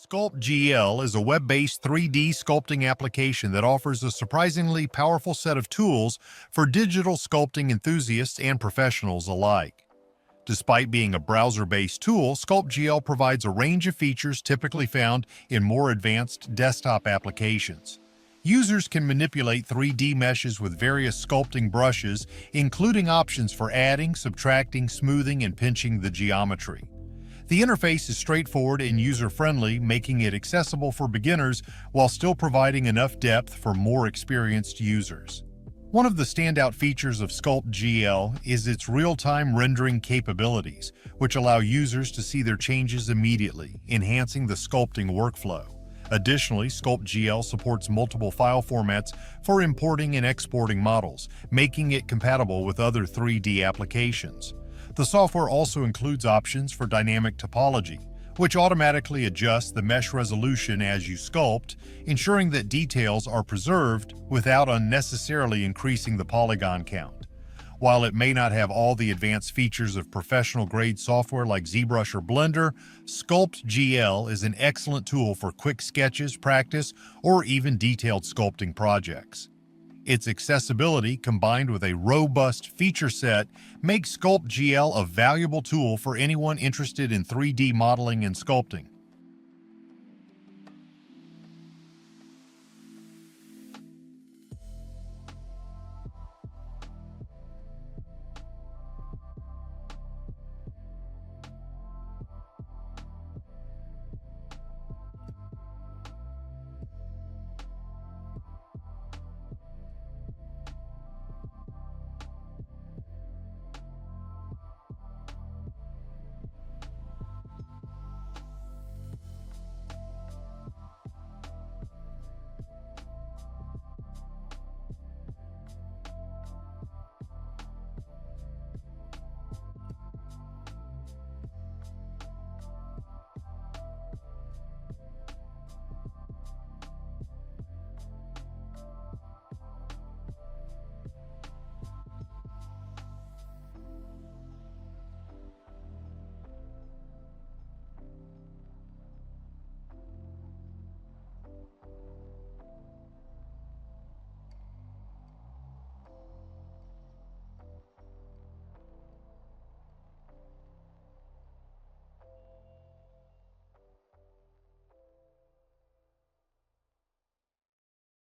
SculptGL is a web-based 3D sculpting application that offers a surprisingly powerful set of tools for digital sculpting enthusiasts and professionals alike. Despite being a browser-based tool, SculptGL provides a range of features typically found in more advanced desktop applications. Users can manipulate 3D meshes with various sculpting brushes, including options for adding, subtracting, smoothing, and pinching the geometry. The interface is straightforward and user-friendly, making it accessible for beginners while still providing enough depth for more experienced users. One of the standout features of SculptGL is its real-time rendering capabilities, which allow users to see their changes immediately, enhancing the sculpting workflow. Additionally, SculptGL supports multiple file formats for importing and exporting models, making it compatible with other 3D applications. The software also includes options for dynamic topology, which automatically adjusts the mesh resolution as you sculpt, ensuring that details are preserved without unnecessarily increasing the polygon count. While it may not have all the advanced features of professional-grade software like ZBrush or Blender, SculptGL is an excellent tool for quick sketches, practice, or even detailed sculpting projects. Its accessibility, combined with a robust feature set, makes SculptGL a valuable tool for anyone interested in 3D modeling and sculpting.